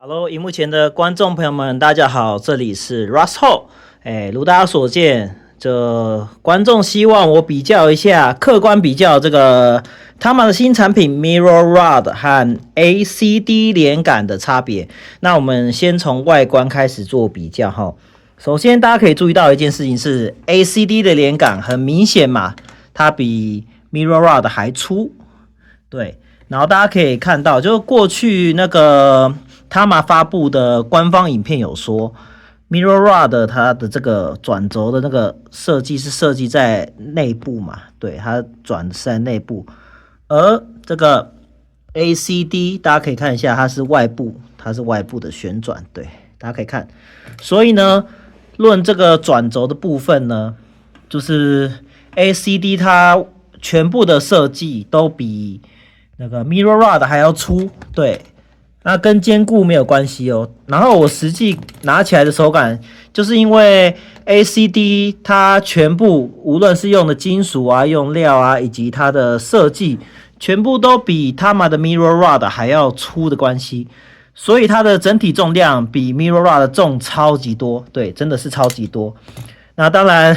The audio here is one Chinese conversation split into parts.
Hello，荧幕前的观众朋友们，大家好，这里是 Russell。如大家所见，这观众希望我比较一下，客观比较这个他们的新产品 Mirror Rod 和 ACD 连杆的差别。那我们先从外观开始做比较哈。首先，大家可以注意到一件事情是 ，ACD 的连杆很明显嘛，它比 Mirror Rod 还粗。对，然后大家可以看到，就过去那个Tama 发布的官方影片有说 ，Mirror Rod 它的这个转轴的那个设计是设计在内部嘛，对，它转的是在内部，而这个 ACD 大家可以看一下，它是外部的旋转，对，大家可以看，所以呢，论这个转轴的部分呢，就是 ACD 它全部的设计都比那个 Mirror Rod 还要粗，对。那跟坚固没有关系哦。然后我实际拿起来的手感，就是因为 ACD 它全部无论是用的金属啊、用料啊，以及它的设计，全部都比 Tama 的 Mirror Rod 还要粗的关系，所以它的整体重量比 Mirror Rod 重超级多，对，真的是超级多。那当然，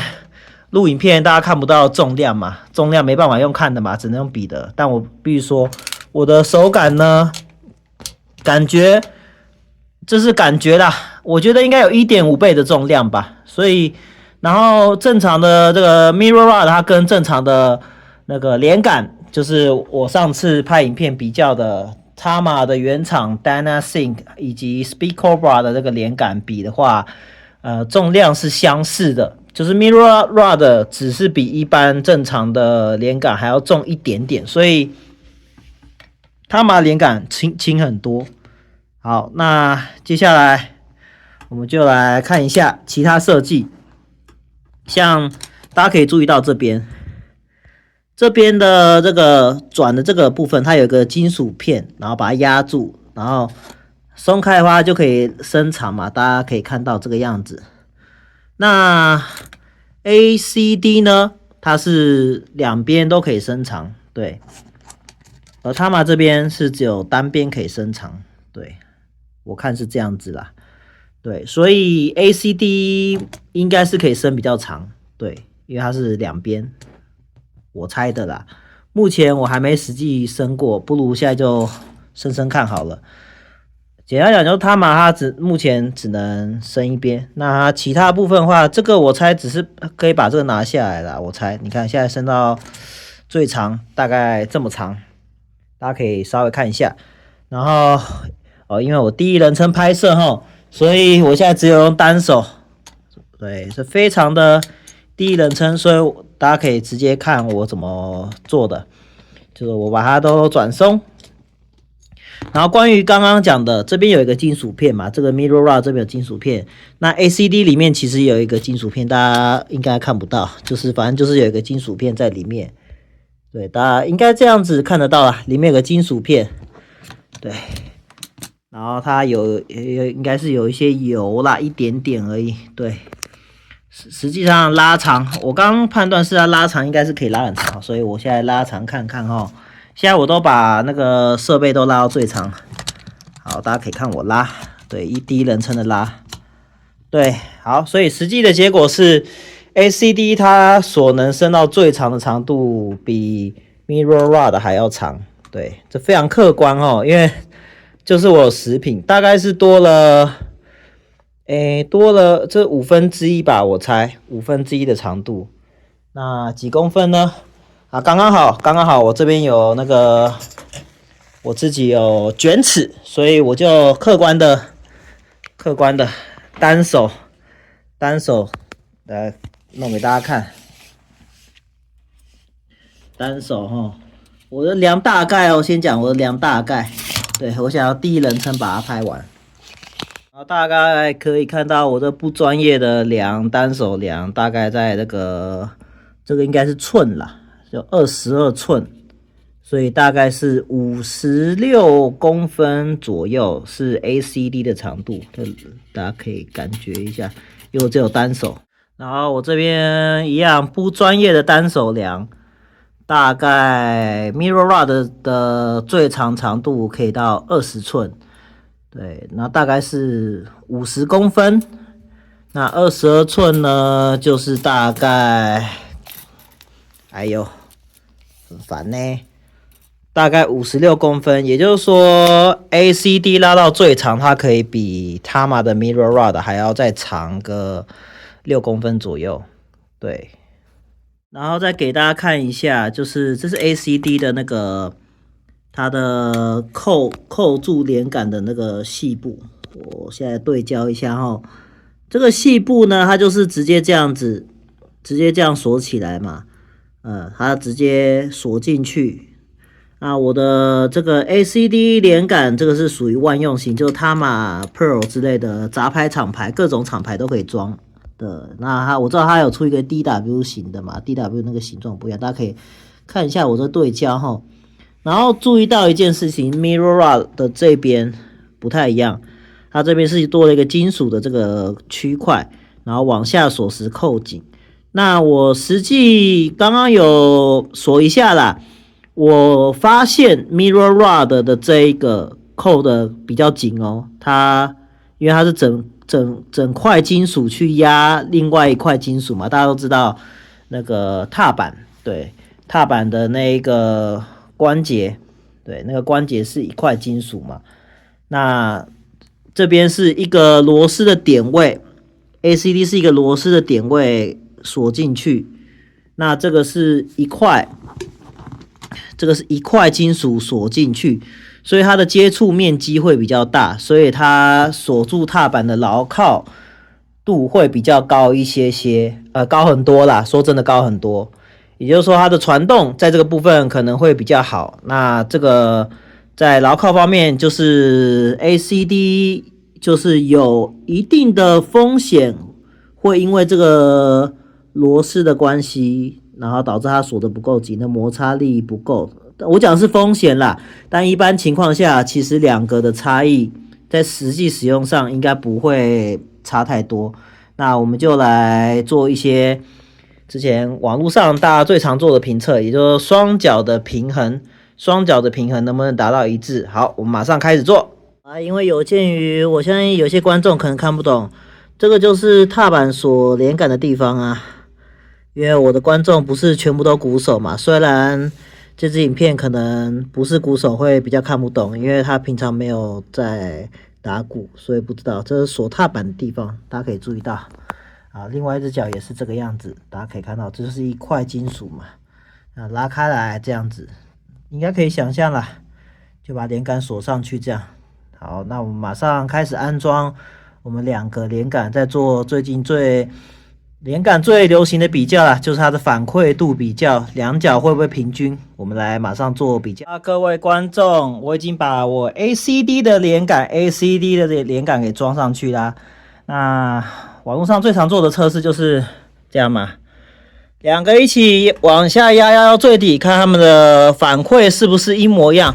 录影片大家看不到重量嘛，重量没办法用看的嘛，只能用比的。但我必须说，我的手感呢？感觉，这是感觉啦，我觉得应该有 1.5 倍的重量吧。所以，然后正常的这个 Mirror Rod 它跟正常的那个连杆，就是我上次拍影片比较的 Tama 的原厂 Dynasync 以及 Speedcobra 的这个连杆比的话，重量是相似的，就是 Mirror Rod 只是比一般正常的连杆还要重一点点，所以Tama 连杆轻很多。好，那接下来我们就来看一下其他设计，像大家可以注意到这边的这个转的这个部分，它有一个金属片，然后把它压住，然后松开的话就可以伸长嘛，大家可以看到这个样子。那 ACD 呢，它是两边都可以伸长，对，而 Tama 这边是只有单边可以伸长，对。我看是这样子啦，对，所以 ACD 应该是可以伸比较长，对，因为它是两边，我猜的啦。目前我还没实际伸过，不如现在就伸看好了。简单讲，就它目前只能伸一边，那其他部分的话，这个我猜只是可以把这个拿下来啦。我猜，你看现在伸到最长大概这么长，大家可以稍微看一下，然后。因为我第一人称拍摄哈，所以我现在只有用单手，对，是非常的第一人称，所以大家可以直接看我怎么做的，就是我把它都转松。然后关于刚刚讲的，这边有一个金属片嘛，这个 Mirror Rod 这边有金属片，那 ACD 里面其实有一个金属片，大家应该看不到，就是反正就是有一个金属片在里面，对，大家应该这样子看得到啦，里面有个金属片，对。然后它应该是有一些油啦，一点点而已。对，实际上拉长，我刚判断是要拉长，应该是可以拉很长，所以我现在拉长看看哈。现在我都把那个设备都拉到最长，好，大家可以看我拉，对，第一人称的拉，对，好，所以实际的结果是 ACD 它所能伸到最长的长度比 Mirror Rod 还要长，对，这非常客观哦，因为。就是我有食品，大概是多了这1/5吧，我猜1/5的长度。那几公分呢？啊，刚刚好，我这边有那个我自己有卷尺，所以我就客观的单手来弄给大家看，单手哈，我的量大概哦，先讲我的量大概。对，我想要第一人称把它拍完，然后大概可以看到我这不专业的单手量，大概在这个应该是寸啦，就22寸，所以大概是56公分左右是 ACD 的长度，大家可以感觉一下，因为我只有单手，然后我这边一样不专业的单手量。大概 Mirror Rod 的最长长度可以到20寸，对，那大概是50公分。那22寸呢，就是大概，哎呦，很烦呢。大概56公分，也就是说 ACD 拉到最长，它可以比 Tama 的 Mirror Rod 还要再长个6公分左右。对，然后再给大家看一下，就是这是 ACD 的那个它的扣住连杆的那个细部，我现在对焦一下哈。这个细部呢，它就是直接这样子，直接这样锁起来嘛，它直接锁进去。啊，我的这个 ACD 连杆，这个是属于万用型，就 Tama Pearl 之类的杂牌厂牌，各种厂牌都可以装的。那我知道它有出一个 DW 型的嘛，DW 那个形状不一样，大家可以看一下我这对焦哈。然后注意到一件事情 ，Mirror Rod 的这边不太一样，它这边是多了一个金属的这个区块，然后往下锁时扣紧。那我实际刚刚有锁一下啦。我发现 Mirror Rod 的这一个扣的比较紧哦，因为它是整块金属去压另外一块金属嘛，大家都知道那个踏板，对，踏板的那个关节，对，那个关节是一块金属嘛，那这边是一个螺丝的点位 ，ACD 是一个螺丝的点位锁进去，那这个是一块。这个是一块金属锁进去，所以它的接触面积会比较大，所以它锁住踏板的牢靠度会比较高一些，高很多啦。说真的，高很多。也就是说，它的传动在这个部分可能会比较好。那这个在牢靠方面，就是 ACD 就是有一定的风险，会因为这个螺丝的关系。然后导致它锁的不够紧，那摩擦力不够。我讲的是风险啦，但一般情况下，其实两个的差异在实际使用上应该不会差太多。那我们就来做一些之前网络上大家最常做的评测，也就是双脚的平衡，双脚的平衡能不能达到一致？好，我们马上开始做啊！因为有鉴于我相信有些观众可能看不懂，这个就是踏板锁连杆的地方啊。因为我的观众不是全部都鼓手嘛，虽然这支影片可能不是鼓手会比较看不懂，因为他平常没有在打鼓，所以不知道这是锁踏板的地方，大家可以注意到啊。另外一只脚也是这个样子，大家可以看到这就是一块金属嘛，啊，拉开来这样子，应该可以想象啦，就把连杆锁上去这样。好，那我们马上开始安装我们2个连杆，在做最近连杆最流行的比较啦，就是它的反馈度比较，两脚会不会平均？我们来马上做比较。各位观众，我已经把我 ACD 的连杆给装上去啦。那网络上最常做的测试就是这样嘛，两个一起往下压到最底，看它们的反馈是不是一模一样。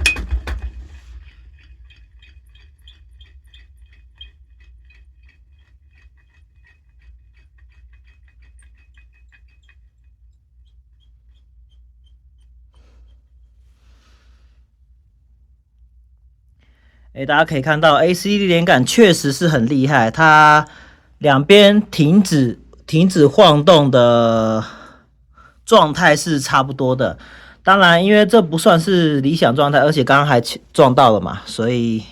大家可以看到 ACD 连杆确实是很厉害，它两边停止晃动的状态是差不多的。当然，因为这不算是理想状态，而且刚刚还撞到了嘛，所以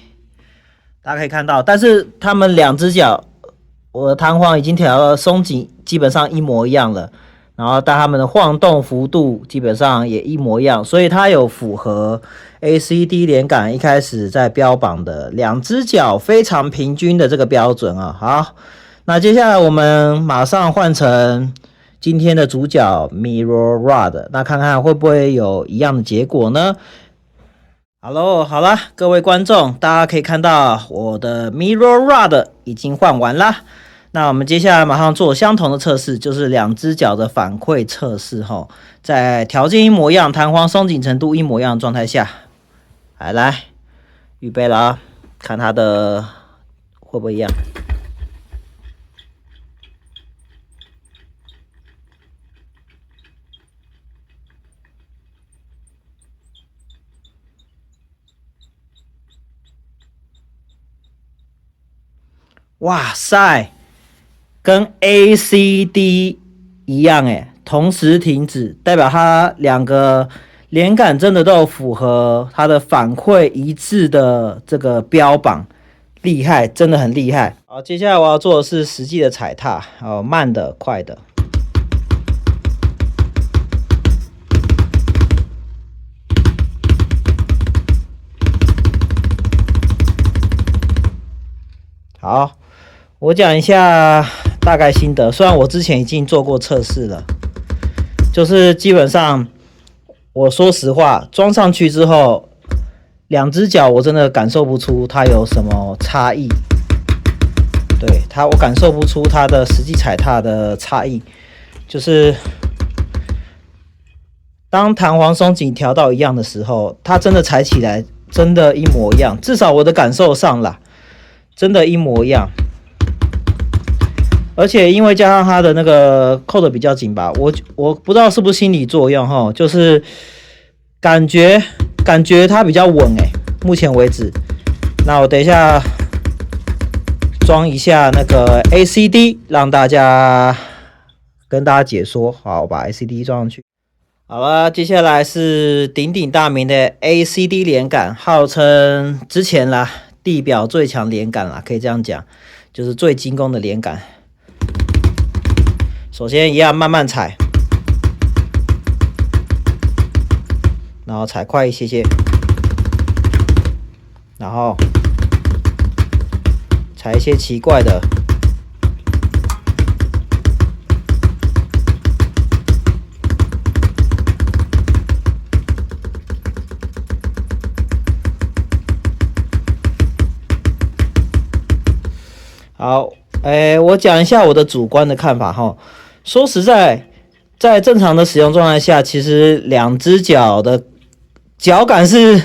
大家可以看到，但是他们两只脚，我的弹簧已经调到松紧，基本上一模一样了。然后但它们的晃动幅度基本上也一模一样，所以它有符合 ACD 连杆一开始在标榜的两只脚非常平均的这个标准啊。好，那接下来我们马上换成今天的主角 Mirror Rod， 那看看会不会有一样的结果呢？好了，各位观众，大家可以看到我的 Mirror Rod 已经换完啦。那我们接下来马上做相同的测试，就是两只脚的反馈测试齁，在条件一模一样、弹簧松紧程度一模一样的状态下，来，预备了啊，看它的会不会一样。哇塞，跟 ACD 一样诶，同时停止，代表它两个连杆真的都有符合它的反馈一致的这个标榜，厉害，真的很厉害。好，接下来我要做的是实际的踩踏，慢的、快的。好，我讲一下大概心得。虽然我之前已经做过测试了，就是基本上，我说实话，装上去之后，两只脚我真的感受不出它有什么差异。对它，我感受不出它的实际踩踏的差异。就是当弹簧松紧调到一样的时候，它真的踩起来真的一模一样。至少我的感受上啦。真的，一模一样，而且因为加上它的那个扣的比较紧吧，我不知道是不是心理作用哈，就是感觉它比较稳目前为止。那我等一下装一下那个 ACD， 让大家跟大家解说。好，我把 ACD 装上去。好了，接下来是鼎鼎大名的 ACD 连杆，号称之前啦。地表最强连杆啦，可以这样讲，就是最精工的连杆。首先一样慢慢踩，然后踩快一些些，然后踩一些奇怪的。好，我讲一下我的主观的看法哈。说实在，在正常的使用状态下，其实两只脚的脚感是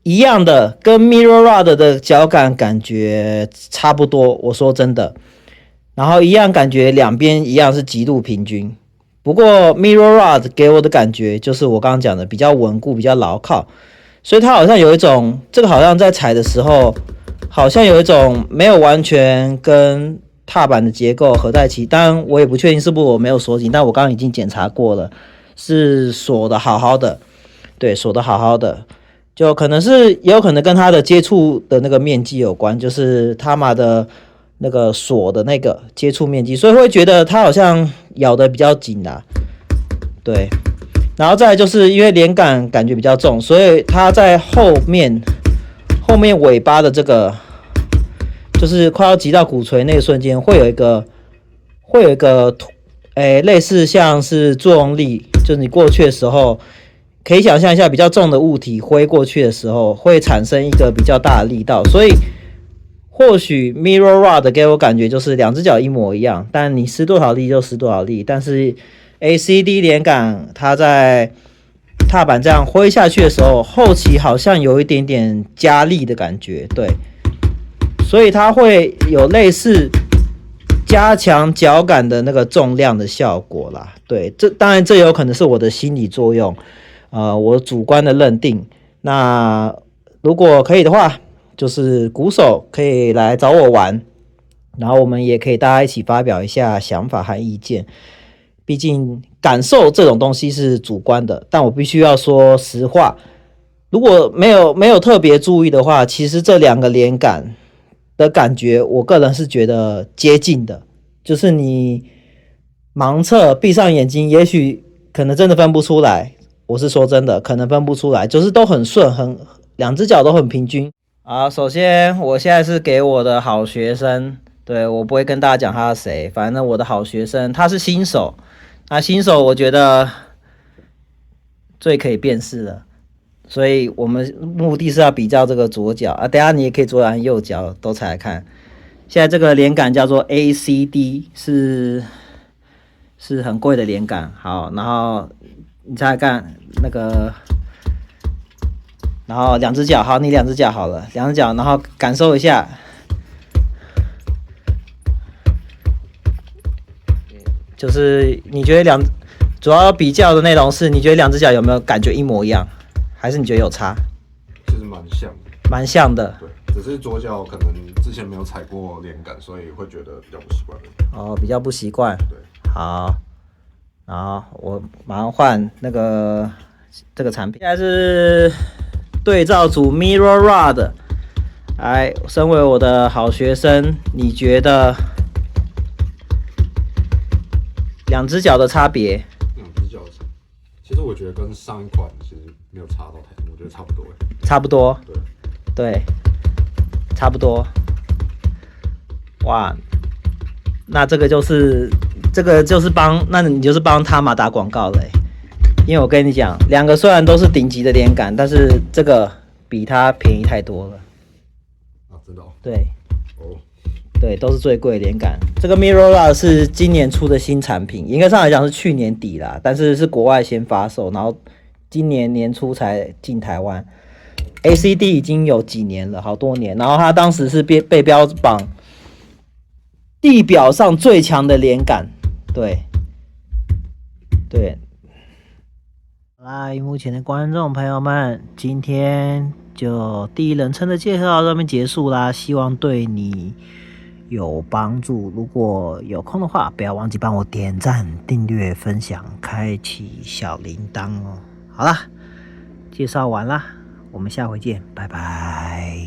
一样的，跟 Mirror Rod 的脚感觉差不多。我说真的，然后一样感觉两边一样是极度平均。不过 Mirror Rod 给我的感觉就是我刚刚讲的比较稳固、比较牢靠，所以它好像有一种这个好像在踩的时候。好像有一种没有完全跟踏板的结构合在一起，当然我也不确定是不是我没有锁紧，但我刚刚已经检查过了，是锁的好好的，对，锁的好好的，就可能是也有可能跟它的接触的那个面积有关，就是他妈的那个锁的那个接触面积，所以会觉得它好像咬的比较紧啦，对，然后再来就是因为连杆感觉比较重，所以它在后面尾巴的这个。就是快要击到鼓槌那个瞬间，会有一个，类似像是作用力，就是你过去的时候，可以想象一下比较重的物体挥过去的时候，会产生一个比较大的力道。所以或许 Mirror Rod 给我感觉就是两只脚一模一样，但你施多少力就施多少力。但是 ACD 连杆它在踏板这样挥下去的时候，后期好像有一点点加力的感觉，对。所以它会有类似加强脚感的那个重量的效果啦，对，这当然这有可能是我的心理作用，我主观的认定。那如果可以的话，就是鼓手可以来找我玩，然后我们也可以大家一起发表一下想法和意见。毕竟感受这种东西是主观的，但我必须要说实话，如果没有特别注意的话，其实这两个连杆的感觉，我个人是觉得接近的，就是你盲测闭上眼睛，也许可能真的分不出来。我是说真的，可能分不出来，就是都很顺，两只脚都很平均。好，首先我现在是给我的好学生，对，我不会跟大家讲他是谁，反正我的好学生他是新手，那新手我觉得最可以辨识了。所以我们目的是要比较这个左脚啊，等一下你也可以左脚和右脚都踩来看。现在这个连杆叫做 ACD， 是很贵的连杆。好，然后你猜猜看那个，然后两只脚，好，你两只脚好了，两只脚，然后感受一下，就是你觉得主要比较的内容是你觉得两只脚有没有感觉一模一样？还是你觉得有差？其实蛮像的。蛮像的。对。只是左脚可能之前没有踩过连杆，所以会觉得比较不习惯。哦，比较不习惯。对，好，然后我马上换那个这个产品，现在是对照组 Mirror Rod。来，身为我的好学生，你觉得两只脚的差别？两只脚，其实我觉得跟上一款其实没有差到太多，我觉得差不多。差不多。对，对，差不多。哇，那这个就是帮，那你就是帮他嘛打广告了欸。因为我跟你讲，两个虽然都是顶级的连杆，但是这个比它便宜太多了。啊，真的哦。对，哦，对，都是最贵的连杆。这个 Mirror Rod 是今年出的新产品，应该上来讲是去年底啦，但是是国外先发售，然后今年年初才进台湾。ACD 已经有几年了，好多年。然后它当时是被标榜地表上最强的连杆，对，对。来，荧幕前的观众朋友们，今天就第一人称的介绍到这边结束啦，希望对你有帮助。如果有空的话，不要忘记帮我点赞、订阅、分享、开启小铃铛哦。好啦，介绍完啦，我们下回见，拜拜。